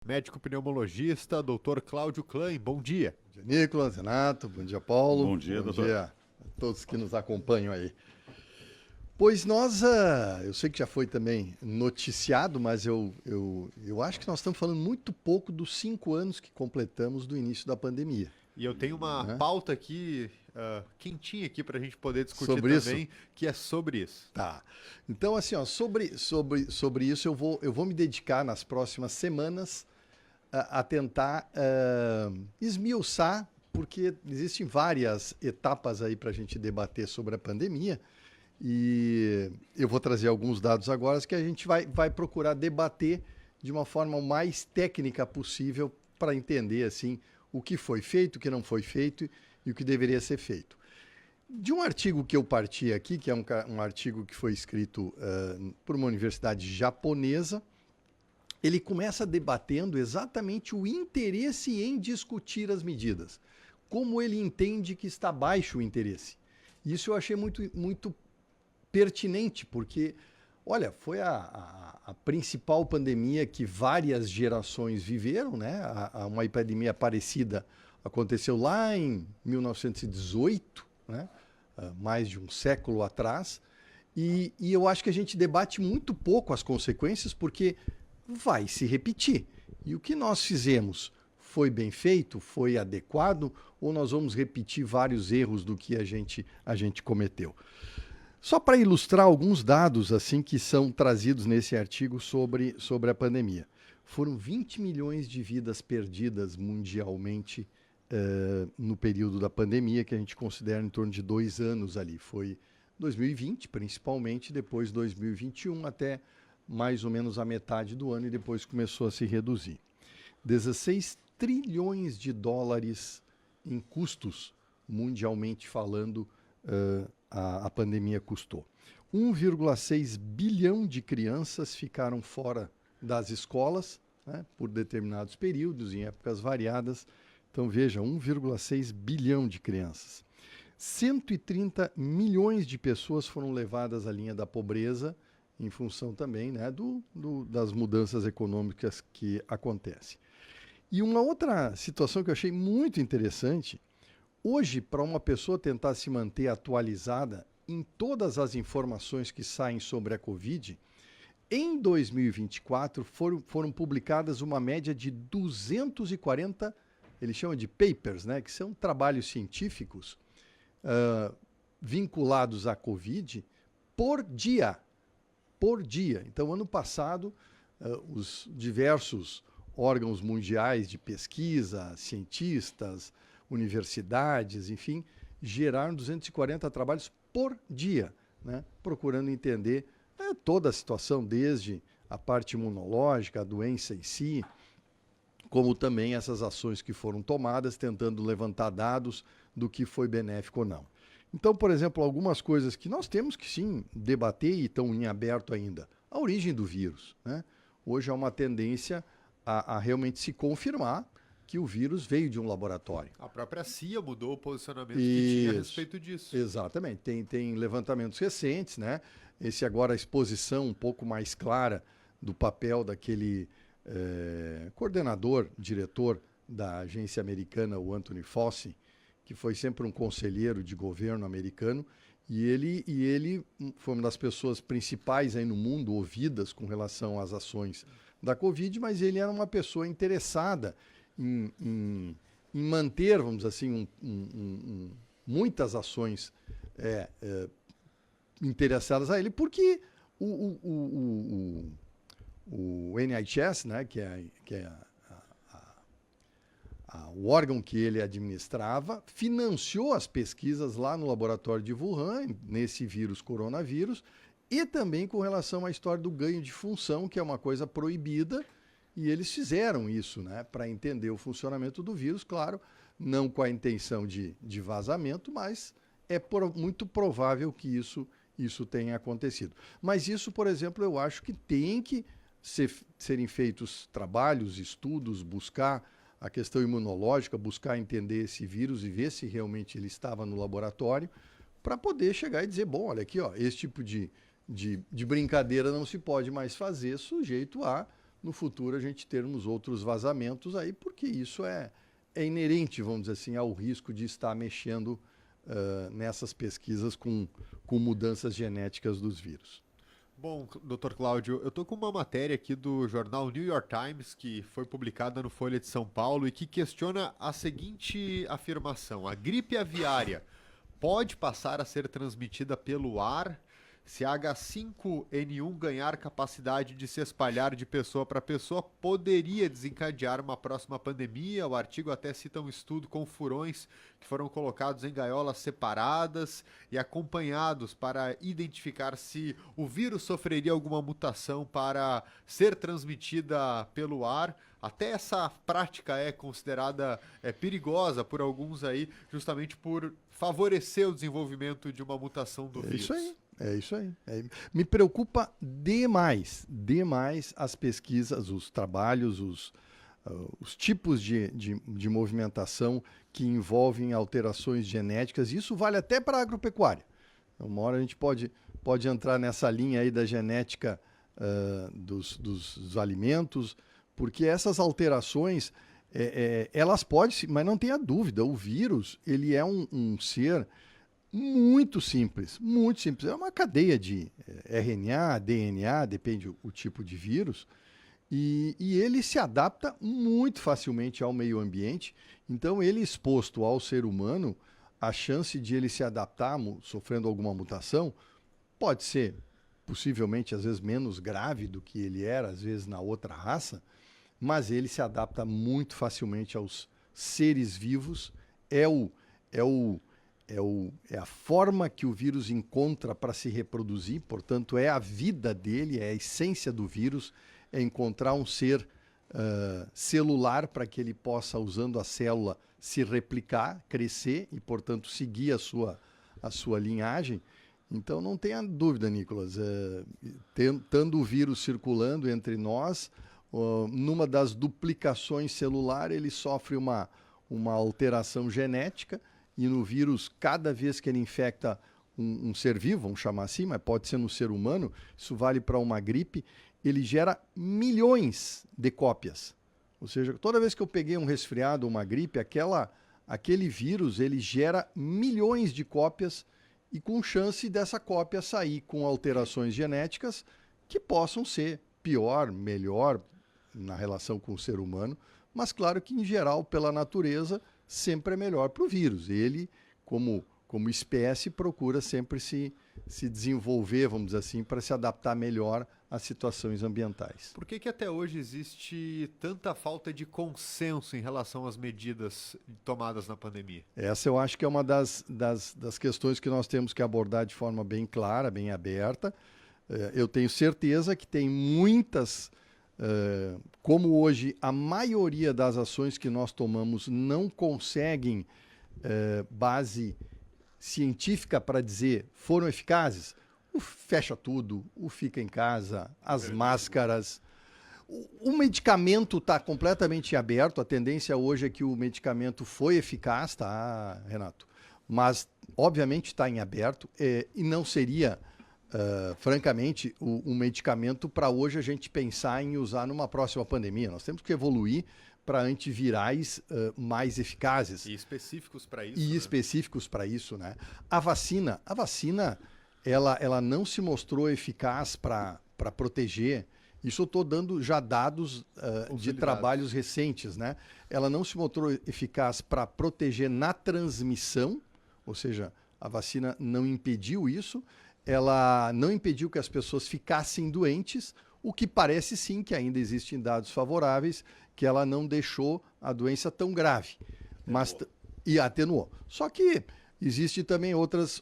Médico pneumologista, Dr. Cláudio Klein, bom dia. Bom dia, Nicolas, Renato, bom dia, Paulo. Bom dia, doutor. Bom dia a todos que nos acompanham aí. Pois nós, eu sei que já foi também noticiado, mas eu acho que nós estamos falando muito pouco dos 5 anos que completamos do início da pandemia. E eu tenho uma pauta aqui, quentinha aqui para a gente poder discutir Sobre também, isso? que é sobre isso. Tá. Então, assim, ó, sobre isso eu vou me dedicar nas próximas semanas a tentar esmiuçar, porque existem várias etapas aí para a gente debater sobre a pandemia. E eu vou trazer alguns dados agora que a gente vai procurar debater de uma forma o mais técnica possível para entender assim o que foi feito, o que não foi feito e o que deveria ser feito. De um artigo que eu parti aqui, que é um artigo que foi escrito por uma universidade japonesa, ele começa debatendo exatamente o interesse em discutir as medidas, como ele entende que está baixo o interesse. Isso eu achei muito pertinente, porque, olha, foi a principal pandemia que várias gerações viveram, né? Uma epidemia parecida aconteceu lá em 1918, né? Mais de um século atrás, e eu acho que a gente debate muito pouco as consequências, porque vai se repetir. E o que nós fizemos foi bem feito, foi adequado, ou nós vamos repetir vários erros do que a gente cometeu? Só para ilustrar alguns dados assim que são trazidos nesse artigo sobre a pandemia. Foram 20 milhões de vidas perdidas mundialmente no período da pandemia, que a gente considera em torno de 2 anos ali. Foi 2020, principalmente, depois 2021, até mais ou menos a metade do ano, e depois começou a se reduzir. 16 trilhões de dólares em custos, mundialmente falando, a pandemia custou. 1,6 bilhão de crianças ficaram fora das escolas, né, por determinados períodos, em épocas variadas. Então, veja, 1,6 bilhão de crianças. 130 milhões de pessoas foram levadas à linha da pobreza, em função também, né, das mudanças econômicas que acontecem. E uma outra situação que eu achei muito interessante. Hoje, para uma pessoa tentar se manter atualizada em todas as informações que saem sobre a Covid, em 2024 foram publicadas uma média de 240, eles chamam de papers, né, que são trabalhos científicos vinculados à Covid por dia. Por dia. Então, ano passado, os diversos órgãos mundiais de pesquisa, cientistas, universidades, enfim, geraram 240 trabalhos por dia, né? Procurando entender toda a situação, desde a parte imunológica, a doença em si, como também essas ações que foram tomadas, tentando levantar dados do que foi benéfico ou não. Então, por exemplo, algumas coisas que nós temos que sim debater e estão em aberto ainda. A origem do vírus, né? Hoje há uma tendência a realmente se confirmar que o vírus veio de um laboratório. A própria CIA mudou o posicionamento que tinha a respeito disso. Exatamente. Tem levantamentos recentes, né? Esse agora a exposição um pouco mais clara do papel daquele coordenador, diretor da agência americana, o Anthony Fauci, que foi sempre um conselheiro de governo americano, e ele foi uma das pessoas principais aí no mundo ouvidas com relação às ações da Covid, mas ele era uma pessoa interessada em manter, vamos dizer assim, muitas ações interessadas a ele, porque o NIH, né, que é o órgão que ele administrava, financiou as pesquisas lá no laboratório de Wuhan, nesse vírus coronavírus, e também com relação à história do ganho de função, que é uma coisa proibida, e eles fizeram isso, né, para entender o funcionamento do vírus, claro, não com a intenção de vazamento, mas é muito provável que isso tenha acontecido. Mas isso, por exemplo, eu acho que tem que serem feitos trabalhos, estudos, buscar a questão imunológica, buscar entender esse vírus e ver se realmente ele estava no laboratório, para poder chegar e dizer, bom, olha aqui, ó, esse tipo de brincadeira não se pode mais fazer sujeito a no futuro a gente termos outros vazamentos aí, porque isso é inerente, vamos dizer assim, ao risco de estar mexendo nessas pesquisas com mudanças genéticas dos vírus. Bom, Dr. Cláudio, eu estou com uma matéria aqui do jornal New York Times, que foi publicada no Folha de São Paulo e que questiona a seguinte afirmação: a gripe aviária pode passar a ser transmitida pelo ar? Se a H5N1 ganhar capacidade de se espalhar de pessoa para pessoa, poderia desencadear uma próxima pandemia. O artigo até cita um estudo com furões que foram colocados em gaiolas separadas e acompanhados para identificar se o vírus sofreria alguma mutação para ser transmitida pelo ar. Até essa prática é considerada perigosa por alguns aí, justamente por favorecer o desenvolvimento de uma mutação do vírus. Isso aí. É isso aí. Me preocupa demais as pesquisas, os trabalhos, os tipos de movimentação que envolvem alterações genéticas. Isso vale até para a agropecuária. Uma hora a gente pode entrar nessa linha aí da genética dos alimentos, porque essas alterações, elas podem, mas não tenha dúvida, o vírus ele é um ser muito simples, muito simples. É uma cadeia de RNA, DNA, depende o tipo de vírus, e ele se adapta muito facilmente ao meio ambiente. Então, ele exposto ao ser humano, a chance de ele se adaptar, sofrendo alguma mutação, pode ser possivelmente, às vezes, menos grave do que ele era, às vezes, na outra raça, mas ele se adapta muito facilmente aos seres vivos. É a forma que o vírus encontra para se reproduzir, portanto, é a vida dele, é a essência do vírus, é encontrar um ser celular para que ele possa, usando a célula, se replicar, crescer e, portanto, seguir a sua linhagem. Então, não tenha dúvida, Nicolas, tendo o vírus circulando entre nós, numa das duplicações celular, ele sofre uma alteração genética. E no vírus, cada vez que ele infecta um ser vivo, vamos chamar assim, mas pode ser no ser humano, isso vale para uma gripe, ele gera milhões de cópias. Ou seja, toda vez que eu peguei um resfriado ou uma gripe, aquele vírus ele gera milhões de cópias e com chance dessa cópia sair com alterações genéticas que possam ser pior, melhor na relação com o ser humano, mas claro que em geral, pela natureza, sempre é melhor para o vírus. Ele, como espécie, procura sempre se desenvolver, vamos dizer assim, para se adaptar melhor às situações ambientais. Por que até hoje existe tanta falta de consenso em relação às medidas tomadas na pandemia? Essa eu acho que é uma das questões que nós temos que abordar de forma bem clara, bem aberta. Eu tenho certeza que tem muitas... como hoje a maioria das ações que nós tomamos não conseguem base científica para dizer foram eficazes, o fecha tudo, o fica em casa, as máscaras, o medicamento está completamente aberto, a tendência hoje é que o medicamento foi eficaz, tá, Renato? Mas obviamente está em aberto e não seria... francamente, um medicamento para hoje a gente pensar em usar numa próxima pandemia. Nós temos que evoluir para antivirais mais eficazes. E específicos para isso. E específicos para isso, né? A vacina, ela não se mostrou eficaz para proteger. Isso eu estou dando já dados de trabalhos recentes, né? Ela não se mostrou eficaz para proteger na transmissão, ou seja, a vacina não impediu isso. Ela não impediu que as pessoas ficassem doentes, o que parece sim que ainda existem dados favoráveis, que ela não deixou a doença tão grave, e atenuou. Só que existe também outras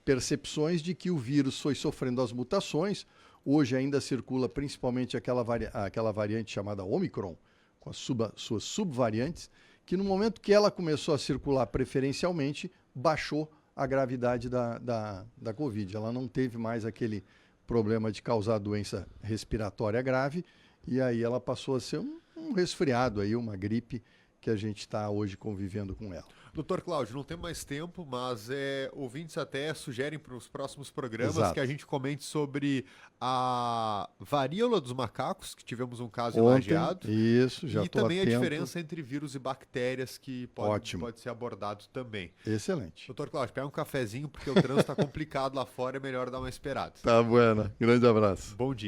percepções de que o vírus foi sofrendo as mutações. Hoje ainda circula principalmente aquela variante chamada Omicron, com as suas subvariantes, que no momento que ela começou a circular preferencialmente, baixou a gravidade da Covid. Ela não teve mais aquele problema de causar doença respiratória grave, e aí ela passou a ser um resfriado, aí, uma gripe que a gente está hoje convivendo com ela. Doutor Cláudio, não tem mais tempo, mas ouvintes até sugerem para os próximos programas Exato. que a gente comente sobre a varíola dos macacos, que tivemos um caso em Ontem, Lajeado. isso, já E estou também atento. a diferença entre vírus e bactérias, que pode ser abordado também. Excelente. Doutor Cláudio, pega um cafezinho, porque o trânsito está complicado lá fora, é melhor dar uma esperada. Tá, buena. Grande abraço. Bom dia.